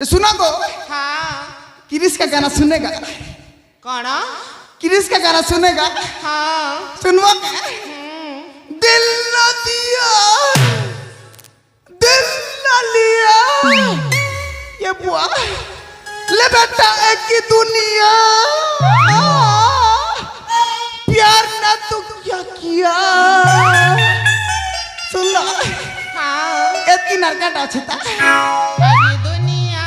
सुना को हाँ। क्रिस का गाना सुनेगा? कौन? क्रिस का गाना सुनेगा? हाँ। सुनवा का? दिल न दिया, दिल न लिया, ये बुआ ले बेटा एक ही दुनिया, प्यार ना तो क्या किया? सुन लो। हाँ। एक की नरकट अच्छी था। अरे दुनिया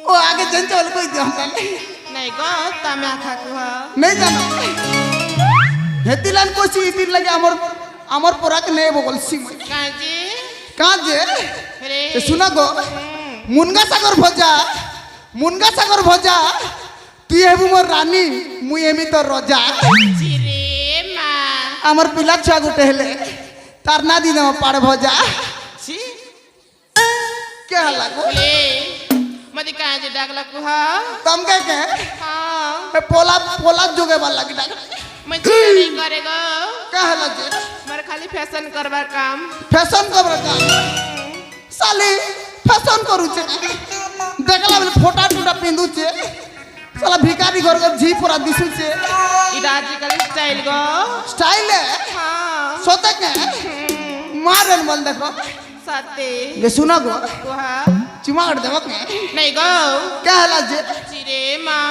वो आगे जंचल कोई जानता नहीं गो तमे आखा को नहीं जाना हेतिलान कोसी इतिन लगे अमर पोराक नहीं बोल सी काजी कहाँ जे रे ते सुना गो मुनगा सागर भजा तू हेबु मोर रानी मुई एमी तो रजा चिरे माँ अमर पिला छुआ गुटे हेले तार ना दी दम पाड़ भजा छी क्या लागो ले मदी काजी डागला को तम के हाँ पोला जोगे वाला की डाक मैं चिरे नहीं करेगा क्या हला जे मर खाली फैशन करवा काम फैशन कर रखा साली फैशन करू छे देखला बेले फोटा टूटा पिंदू छे साला भिखारी घर घर झी पूरा दिसु छे इदाजी का स्टाइल गो स्टाइल है हाँ सोते के मारन बोल देखो सते ये सुना गो कुहा चिमाड़ देवक नहीं गो क्या हला जे चिरे माँ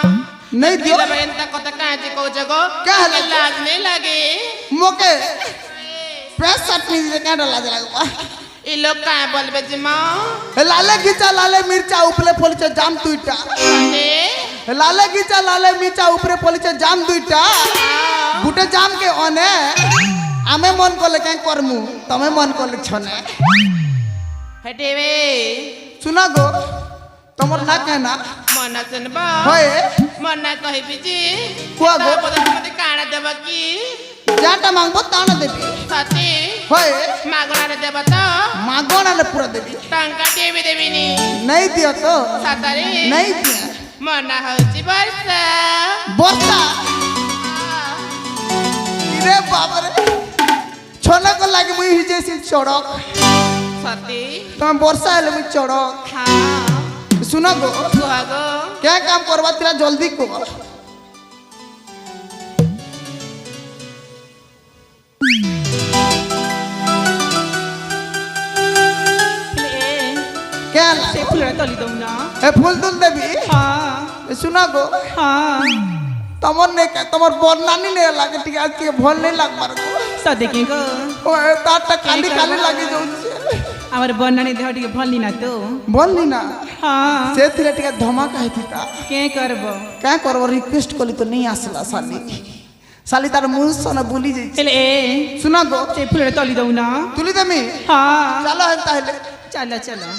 नहीं दियो बहनता को तो काजी को जगो क्या हालत? लागने लगे मोके प्रेस चटनी दे क्या डाला जला ये लोग का बोल बे माँ लाले खींचा लाले मिर्चा उपले पोलिचे जाम तुइटा लाले खींचा लाले मिर्चा उपरे पोलिचे जाम दुइटा गुटे जाम के ओने आमे मन कोले क्या करमु तमे मन कोले छने हटेवे सुना गो तमर ना कहना मना सुनबा होए मना कहि बिजी कुआ गो मते काना देब की जाटा मांगबो ताना देबी सती होए मागना रे देब तो मांगोना ले पूरा देबी टंका देवी नी नहीं दियो तो सतरे नहीं दिया मना होची वर्षा बोस्ता रे बाप रे छोना को लागे मुई हिजे से चढ़क सती तुम वर्षा हेले मुई चढ़क हाँ सुना गो कुहा गो क्या काम करवा तेरा जल्दी को क्या ला? से फुलरा तली दऊ ना ए फूल तुल देवी हाँ सुना गो हाँ तमर ने क्या तमर बरनानी ने लागे ठीक आज के भल नहीं लाग मार को सदेके गो ओए ताटा काली काली लागी जो আমার বন্নানি দেহ টিকে ভলি না তো बोलनी ना हाँ से थिरे टिका धमाका है थिता के करब क्या करबो रिक्वेस्ट कली तो नहीं आसला साली साली तार मुंह सोना बोली जाई এলে এ सुना गो সে ফুলরা তলি দऊ না तुली दमी हाँ चलो है ताहले चलो चलो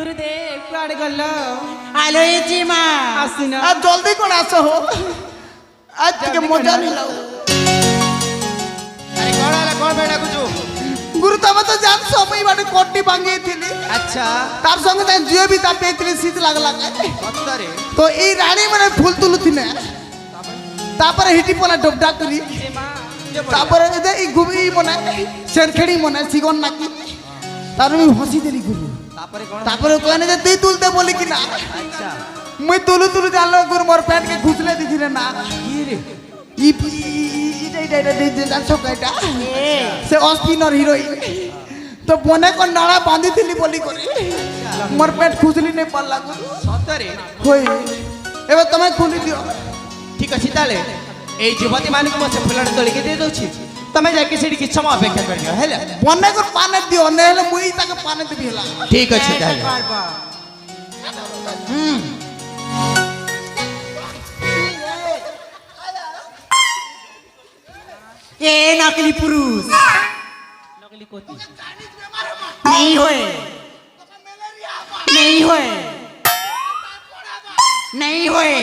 गुरुदेव कुआड़े गल्लो आलो ए जीमा आसिना आज जल्दी कोण आस हो आज के मजा नहीं लाओ अरे कौन आला कौन बेटा कुछ गुरु तब तो जान समय बाटे कोटी भांगी थिली अच्छा तार संगे ता जियो भी ता पेतली शीत लागला सत्तरे तो ई रानी मने फूल तुलु थिने तापर हिटी पला डबडा करी तापर दे ई गुबी मने शेरखेड़ी मने सिगन नाकी तार मी हंसी देली गुरु तापरे कौन तापर कहने जे तू तुलते बोली कि ना अच्छा मैं तुलु तुलु जानलो गुरु मोर पेट के घुसले दिथिले ना की रे ई जान सब काटा से ऑस्पिनर हीरोइन तो बने को नाड़ा बांधी थिली बोली करे मोर पेट खुजली नहीं पड़ला गुरु सत्तरे होई एबे तमे खुली दियो ठीक अछि ताले ए युवती मानक मसे फुलड़ तोली के दे दउछि तमे जाके सेठी कि समय अपेक्षा करियो हेला बने को पाने दियो नेले मुई ताके पाने देबी हला ठीक अछि ताले ए नकली पुरुष नकली कोती नहीं होए नहीं होए नहीं होए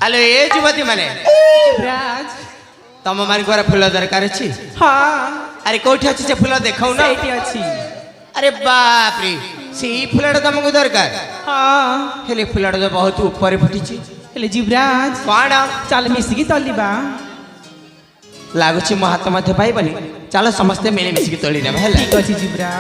हेलो ए युवती माने राज तम मान को फुल दरकार अछि हाँ अरे कोठी अछि से फुल देखाउ ना सेठी अच्छी अरे बाप रे से फुलड़ तुमको दरकार हाँ हेले फुलड़ तो बहुत ऊपर फुटिछि हेले जीवराज कौन चल मिसिकी तलिबा लागुछि महात्मा थे पाइबनी चलो समस्ते मिले मिसिकी तोली नेबा हेला ठीक अछि जीवराज